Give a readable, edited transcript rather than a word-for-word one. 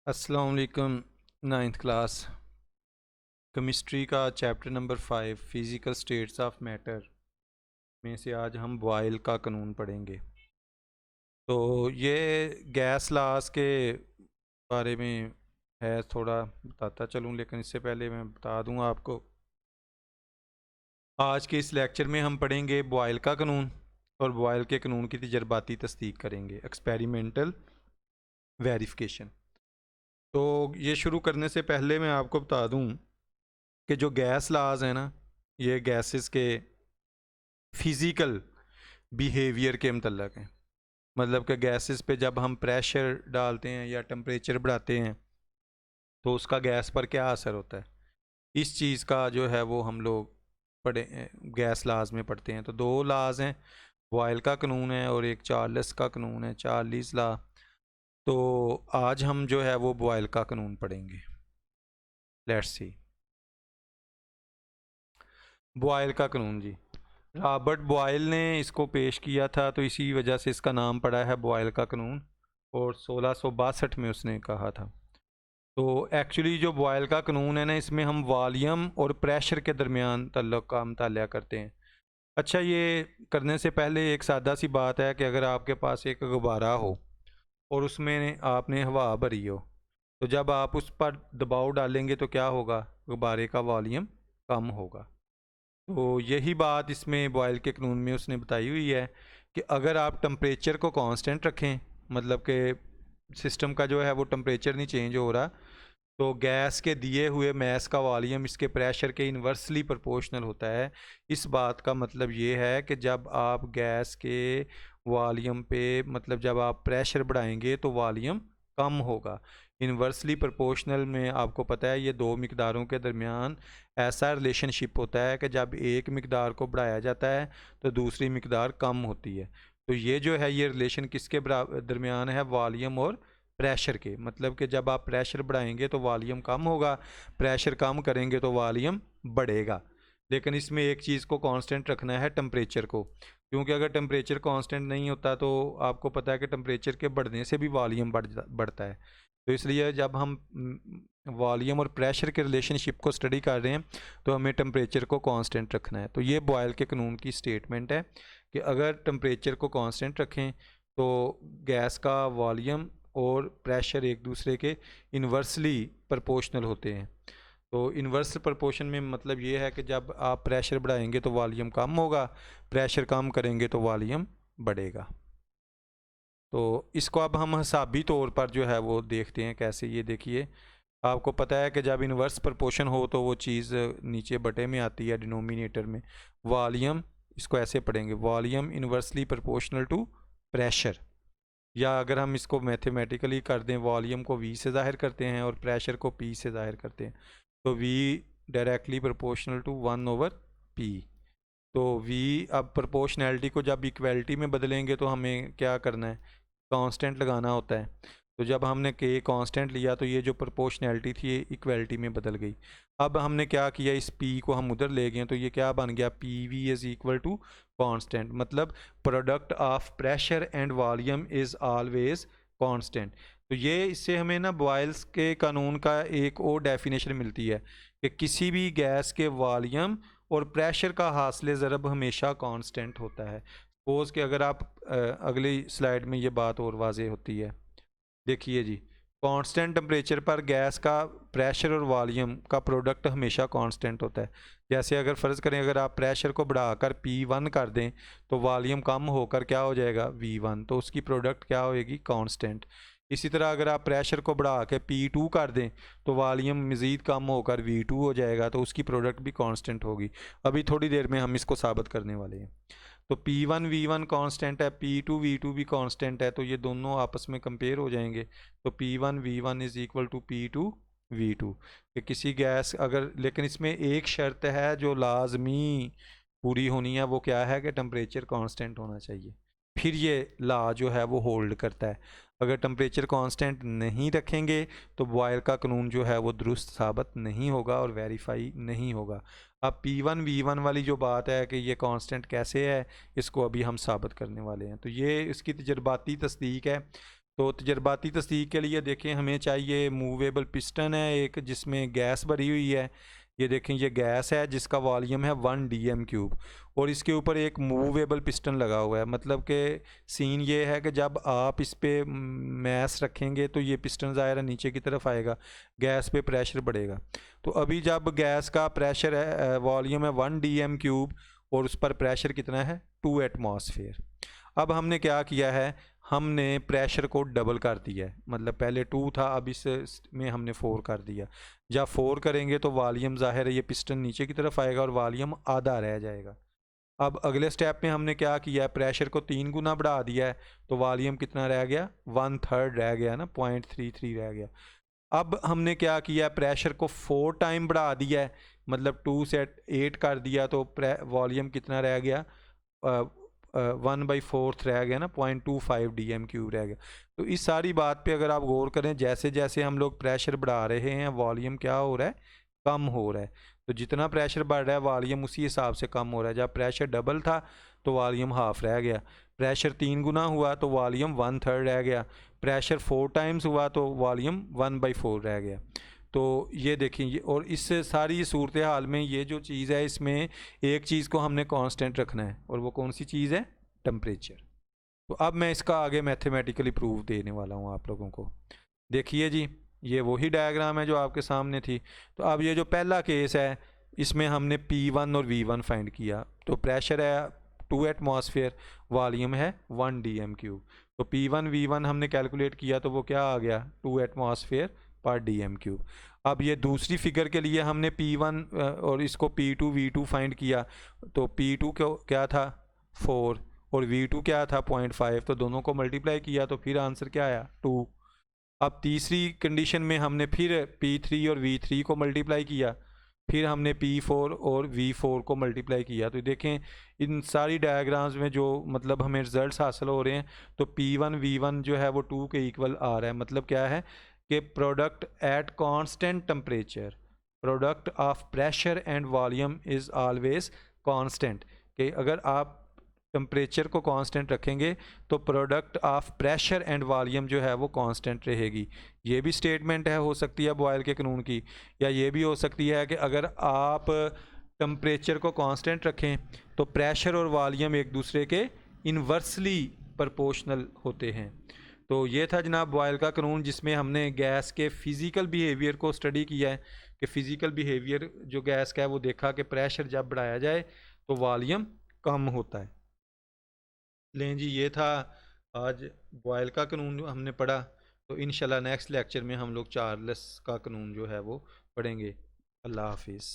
अस्सलाम वालेकुम। Ninth class chemistry का chapter number 5 physical states of matter में से आज हम बॉयल का कानून पढ़ेंगे। तो ये गैस लॉज के बारे में है, थोड़ा बताता चलूँ, लेकिन इससे पहले मैं बता दूँ आपको, आज के इस लेक्चर में हम पढ़ेंगे बॉयल का कानून और बॉयल के कानून की तजर्बाती तस्दीक करेंगे, एक्सपेरिमेंटल वेरिफिकेशन। तो ये शुरू करने से पहले मैं आपको बता दूँ कि जो गैस लाज है ना, ये गैसेस के फिज़िकल बिहेवियर के मतलब हैं। मतलब कि गैसेस पे जब हम प्रेशर डालते हैं या टेम्परेचर बढ़ाते हैं तो उसका गैस पर क्या असर होता है, इस चीज़ का जो है वो हम लोग पढ़े गैस लाज में पढ़ते हैं। तो दो लाज हैं, बॉयल का कानून है और एक चार्ल्स का कानून है, चार्लीज ला। तो आज हम जो है वो बॉयल का कानून पढ़ेंगे। लेट्स सी बॉयल का कानून जी। रॉबर्ट बॉयल ने इसको पेश किया था, तो इसी वजह से इसका नाम पड़ा है बॉयल का कानून, और 1662 में उसने कहा था। तो एक्चुअली जो बॉयल का कानून है ना, इसमें हम वॉल्यूम और प्रेशर के दरमियान तल्लुक़ का मुताला करते हैं। अच्छा, ये करने से पहले एक सादा सी बात है कि अगर आपके पास एक गुब्बारा हो और उसमें आपने हवा भरी हो, तो जब आप उस पर दबाव डालेंगे तो क्या होगा, गुब्बारे का वॉल्यूम कम होगा। तो यही बात इसमें बॉयल के कानून में उसने बताई हुई है कि अगर आप टम्परेचर को कांस्टेंट रखें, मतलब कि सिस्टम का जो है वो टम्परेचर नहीं चेंज हो रहा, तो गैस के दिए हुए मैस का वॉल्यूम इसके प्रेशर के इन्वर्सली प्रोपोर्शनल होता है। इस बात का मतलब ये है कि जब आप गैस के वॉल्यूम पे, मतलब जब आप प्रेशर बढ़ाएंगे तो वॉल्यूम कम होगा। इन्वर्सली प्रोपोर्शनल में आपको पता है ये दो मिकदारों के दरमियान ऐसा रिलेशनशिप होता है कि जब एक मिकदार को बढ़ाया जाता है तो दूसरी मिकदार कम होती है। तो ये जो है ये रिलेशन किसके दरमियान है, वॉल्यूम और प्रेशर के। मतलब कि जब आप प्रेशर बढ़ाएंगे तो वॉल्यूम कम होगा, प्रेशर कम करेंगे तो वॉल्यूम बढ़ेगा। लेकिन इसमें एक चीज़ को कांस्टेंट रखना है, टेम्परेचर को, क्योंकि अगर टेम्परेचर कांस्टेंट नहीं होता तो आपको पता है कि टेम्परेचर के बढ़ने से भी वॉल्यूम बढ़ता है। तो इसलिए जब हम वॉल्यूम और प्रेशर के रिलेशनशिप को स्टडी कर रहे हैं तो हमें टेम्परेचर को कांस्टेंट रखना है। तो ये बॉयल के कानून की स्टेटमेंट है कि अगर टेम्परेचर को कांस्टेंट रखें तो गैस का वॉल्यूम और प्रेशर एक दूसरे के इन्वर्सली प्रोपोर्शनल होते हैं। तो इन्वर्स प्रोपोर्शन में मतलब ये है कि जब आप प्रेशर बढ़ाएंगे तो वॉल्यूम कम होगा, प्रेशर कम करेंगे तो वॉल्यूम बढ़ेगा। तो इसको अब हम हिसाबी तौर पर जो है वो देखते हैं कैसे। ये देखिए, आपको पता है कि जब इन्वर्स प्रोपोर्शन हो तो वो चीज़ नीचे बटे में आती है, डिनोमिनेटर में। वॉल्यूम, इसको ऐसे पढ़ेंगे, volume inversely proportional to pressure. या अगर हम इसको मैथमेटिकली कर दें, वॉल्यूम को वी से ज़ाहिर करते हैं और प्रेशर को पी से ज़ाहिर करते हैं, तो we directly proportional to 1/p। तो वी, अब प्रोपोर्शनैलिटी को जब इक्वलिटी में बदलेंगे तो हमें क्या करना है, कांस्टेंट लगाना होता है। तो जब हमने के कांस्टेंट लिया तो ये जो प्रोपोर्शनैलिटी थी ये इक्वलिटी में बदल गई। अब हमने क्या किया, इस पी को हम उधर ले गए, तो ये क्या बन गया, P V is equal to constant. मतलब product of pressure and volume is always constant. तो ये इससे हमें ना बॉयल्स के कानून का एक और डेफिनेशन मिलती है कि किसी भी गैस के वॉल्यूम और प्रेशर का हासिल ज़रब हमेशा कांस्टेंट होता है। सपोज़ कि अगर आप अगली स्लाइड में ये बात और वाज़ेह होती है। देखिए जी, कांस्टेंट टेम्परेचर पर गैस का प्रेशर और वॉल्यूम का प्रोडक्ट हमेशा कांस्टेंट होता है। जैसे अगर फ़र्ज़ करें, अगर आप प्रेशर को बढ़ाकर P1 कर दें तो वॉल्यूम कम होकर क्या हो जाएगा, V1, तो उसकी प्रोडक्ट क्या होएगी, कांस्टेंट। इसी तरह अगर आप प्रेशर को बढ़ा के P2 कर दें तो वॉल्यूम मज़ीद कम होकर V2 हो जाएगा, तो उसकी प्रोडक्ट भी कांस्टेंट होगी। अभी थोड़ी देर में हम इसको साबित करने वाले हैं। तो P1 V1 कांस्टेंट है, P2 V2 भी कांस्टेंट है, तो ये दोनों आपस में कंपेयर हो जाएंगे। तो P1 V1 is equal to P2 V2। कि किसी गैस अगर, लेकिन इसमें एक शर्त है जो लाजमी पूरी होनी है, वो क्या है कि टेम्परेचर कांस्टेंट होना चाहिए, फिर ये ला जो है वो होल्ड करता है। अगर टेम्परेचर कांस्टेंट नहीं रखेंगे तो बॉयल का कानून जो है वो दुरुस्त साबित नहीं होगा और वेरीफाई नहीं होगा। अब P1 V1 वाली जो बात है कि ये कांस्टेंट कैसे है, इसको अभी हम साबित करने वाले हैं। तो ये इसकी तजर्बाती तस्दीक है। तो तजर्बाती तस्दीक के लिए देखें हमें चाहिए मूवेबल पिस्टन है एक जिसमें गैस भरी हुई है, ये देखें ये गैस है जिसका वॉल्यूम है 1 dm³ और इसके ऊपर एक मूवेबल पिस्टन लगा हुआ है। मतलब कि सीन ये है कि जब आप इस पे मैस रखेंगे तो ये पिस्टन ज़ाहिर है नीचे की तरफ आएगा, गैस पे प्रेशर बढ़ेगा। तो अभी जब गैस का प्रेशर है वॉल्यूम है 1 dm³ और उस पर प्रेशर कितना है 2 एटमॉस्फेयर। अब हमने क्या किया है, हमने प्रेशर को डबल कर दिया है, मतलब पहले 2 था अब इस में हमने 4 कर दिया। जब 4 करेंगे तो वॉल्यूम ज़ाहिर है ये पिस्टन नीचे की तरफ आएगा और वॉल्यूम आधा रह जाएगा। अब अगले स्टेप में हमने क्या किया है, प्रेशर को 3 गुना बढ़ा दिया है, तो वॉल्यूम कितना रह गया 1/3 रह गया ना, 0.33 रह गया। अब हमने क्या किया, प्रेशर को 4 टाइम बढ़ा दिया है, मतलब 2 से 8 कर दिया, तो वॉल्यूम कितना रह गया 1/4 रह गया ना, 0.25 dm³ रह गया। तो इस सारी बात पे अगर आप गौर करें, जैसे जैसे हम लोग प्रेशर बढ़ा रहे हैं वॉल्यूम क्या हो रहा है, कम हो रहा है। तो जितना प्रेशर बढ़ रहा है वॉल्यूम उसी हिसाब से कम हो रहा है। जब प्रेशर डबल था तो वॉल्यूम हाफ रह गया, प्रेशर 3 गुना हुआ तो वॉल्यूम 1/3 रह गया, प्रेशर 4 टाइम्स हुआ तो वॉल्यूम 1/4 रह गया। तो ये देखें ये, और इस सारी सूरत हाल में ये जो चीज़ है इसमें एक चीज़ को हमने कांस्टेंट रखना है, और वो कौन सी चीज़ है, टेम्परेचर। तो अब मैं इसका आगे मैथमेटिकली प्रूफ देने वाला हूँ आप लोगों को। देखिए जी, ये वही डायग्राम है जो आपके सामने थी। तो अब ये जो पहला केस है इसमें हमने P1 और V1 फाइंड किया। तो प्रेशर है 2 एटमॉस्फेयर, वॉल्यूम है 1 dm³। तो P1 V1 हमने कैलकुलेट किया तो वो क्या आ गया 2 एटमॉस्फेयर पर dm³। अब ये दूसरी फिगर के लिए हमने P1 और इसको P2 V2 फाइंड किया। तो P2 क्या था 4 और V2 क्या था 0.5, तो दोनों को मल्टीप्लाई किया तो फिर आंसर क्या आया 2। अब तीसरी कंडीशन में हमने फिर P3 और V3 को मल्टीप्लाई किया, फिर हमने P4 और V4 को मल्टीप्लाई किया। तो देखें इन सारी डायग्राम्स में जो मतलब हमें रिजल्ट्स हासिल हो रहे हैं, तो P1 V1 जो है वो 2 के इक्वल आ रहा है। मतलब क्या है कि product at constant temperature, product of pressure and volume is always constant. कि अगर आप टेम्परेचर को कांस्टेंट रखेंगे तो product of pressure and volume जो है वो कांस्टेंट रहेगी। ये भी स्टेटमेंट है, हो सकती है बॉयल के कानून की, या ये भी हो सकती है कि अगर आप टेम्परेचर को कांस्टेंट रखें तो प्रेशर और वॉल्यूम एक दूसरे के इन्वर्सली प्रोपोर्शनल होते हैं। तो ये था जनाब बॉयल का कानून, जिसमें हमने गैस के फ़िज़िकल बिहेवियर को स्टडी किया है कि फ़िज़िकल बिहेवियर जो गैस का है वो देखा कि प्रेशर जब बढ़ाया जाए तो वॉल्यूम कम होता है। लें जी, ये था आज बॉयल का कानून हमने पढ़ा। तो इंशाल्लाह नेक्स्ट लेक्चर में हम लोग चार्ल्स का कानून जो है वो पढ़ेंगे। अल्लाह हाफिज़।